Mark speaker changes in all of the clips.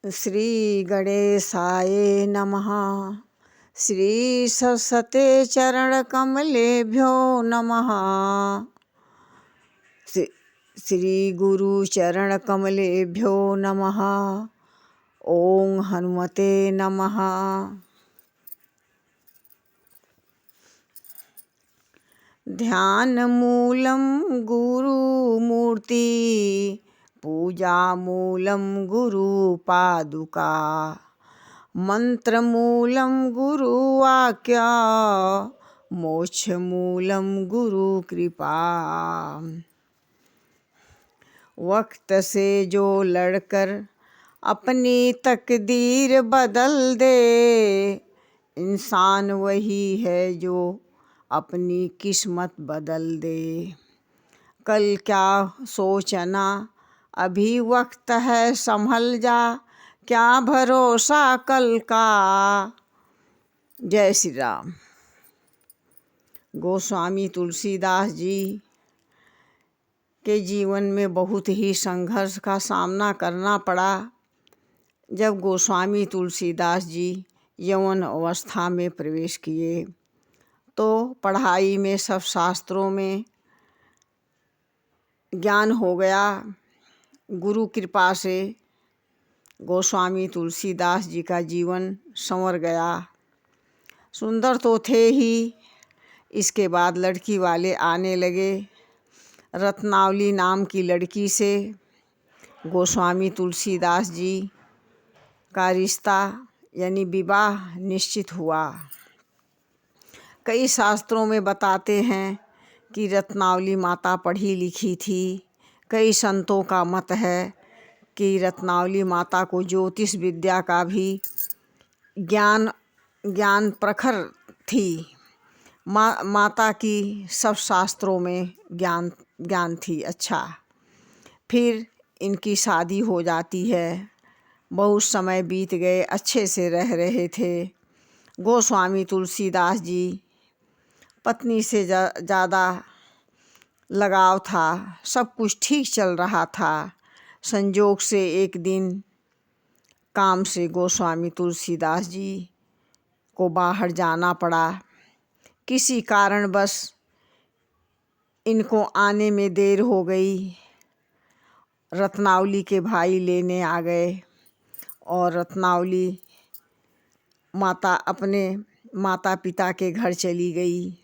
Speaker 1: श्री गणेशाय नमः। श्री सरस्वते चरण कमलेभ्यो नमः। श्री गुरु चरण कमलेभ्यो नमः। ओम हनुमते नमः। ध्यान मूलम गुरु मूर्ति, पूजा मूलम गुरु पादुका, मंत्र मूलम गुरु वाक्य, मोक्ष मूलम गुरु कृपा। वक्त से जो लड़कर अपनी तकदीर बदल दे, इंसान वही है जो अपनी किस्मत बदल दे। कल क्या सोचना अभी वक्त है संभल जा, क्या भरोसा कल का। जय श्री राम। गोस्वामी तुलसीदास जी के जीवन में बहुत ही संघर्ष का सामना करना पड़ा। जब गोस्वामी तुलसीदास जी यौवन अवस्था में प्रवेश किए तो पढ़ाई में सब शास्त्रों में ज्ञान हो गया। गुरु कृपा से गोस्वामी तुलसीदास जी का जीवन संवर गया। सुंदर तो थे ही, इसके बाद लड़की वाले आने लगे। रत्नावली नाम की लड़की से गोस्वामी तुलसीदास जी का रिश्ता यानी विवाह निश्चित हुआ। कई शास्त्रों में बताते हैं कि रत्नावली माता पढ़ी लिखी थी। कई संतों का मत है कि रत्नावली माता को ज्योतिष विद्या का भी ज्ञान प्रखर थी। माता की सब शास्त्रों में ज्ञान थी। अच्छा, फिर इनकी शादी हो जाती है। बहुत समय बीत गए, अच्छे से रह रहे थे। गोस्वामी तुलसीदास जी पत्नी से ज़्यादा लगाव था, सब कुछ ठीक चल रहा था। संजोग से एक दिन काम से गोस्वामी तुलसीदास जी को बाहर जाना पड़ा। किसी कारणवश इनको आने में देर हो गई। रत्नावली के भाई लेने आ गए और रत्नावली माता अपने माता पिता के घर चली गई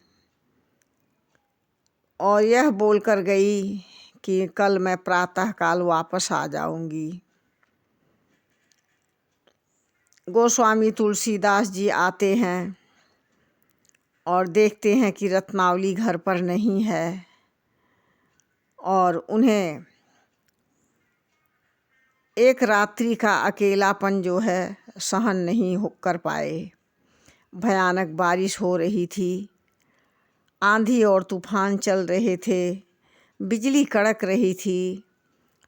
Speaker 1: और यह बोलकर गई कि कल मैं प्रातःकाल वापस आ जाऊंगी। गोस्वामी तुलसीदास जी आते हैं और देखते हैं कि रत्नावली घर पर नहीं है और उन्हें एक रात्रि का अकेलापन जो है सहन नहीं कर पाए। भयानक बारिश हो रही थी, आंधी और तूफान चल रहे थे, बिजली कड़क रही थी,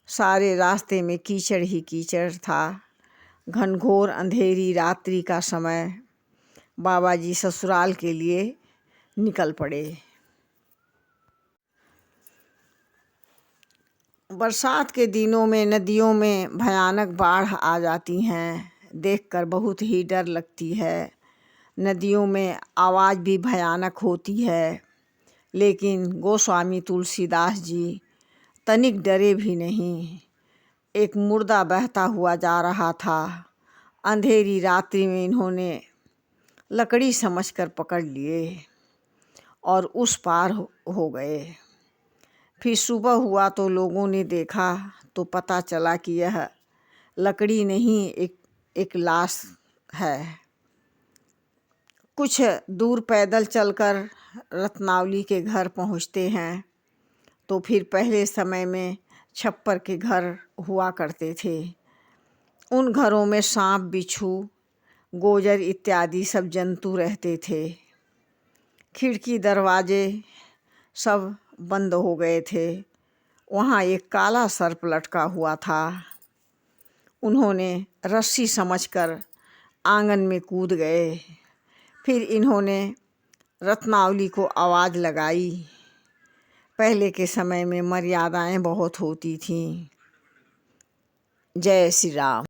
Speaker 1: सारे रास्ते में कीचड़ ही कीचड़ था। घनघोर अंधेरी रात्रि का समय बाबा जी ससुराल के लिए निकल पड़े। बरसात के दिनों में नदियों में भयानक बाढ़ आ जाती हैं, देखकर बहुत ही डर लगती है। नदियों में आवाज़ भी भयानक होती है, लेकिन गोस्वामी तुलसीदास जी तनिक डरे भी नहीं। एक मुर्दा बहता हुआ जा रहा था। अंधेरी रात्रि में इन्होंने लकड़ी समझकर पकड़ लिए और उस पार हो गए। फिर सुबह हुआ तो लोगों ने देखा तो पता चला कि यह लकड़ी नहीं, एक लाश है। कुछ दूर पैदल चलकर रत्नावली के घर पहुंचते हैं तो फिर पहले समय में छप्पर के घर हुआ करते थे। उन घरों में सांप, बिच्छू, गोजर इत्यादि सब जंतु रहते थे। खिड़की दरवाजे सब बंद हो गए थे। वहाँ एक काला सर्प लटका हुआ था। उन्होंने रस्सी समझकर आंगन में कूद गए। फिर इन्होंने रत्नावली को आवाज़ लगाई। पहले के समय में मर्यादाएं बहुत होती थीं। जय श्री राम।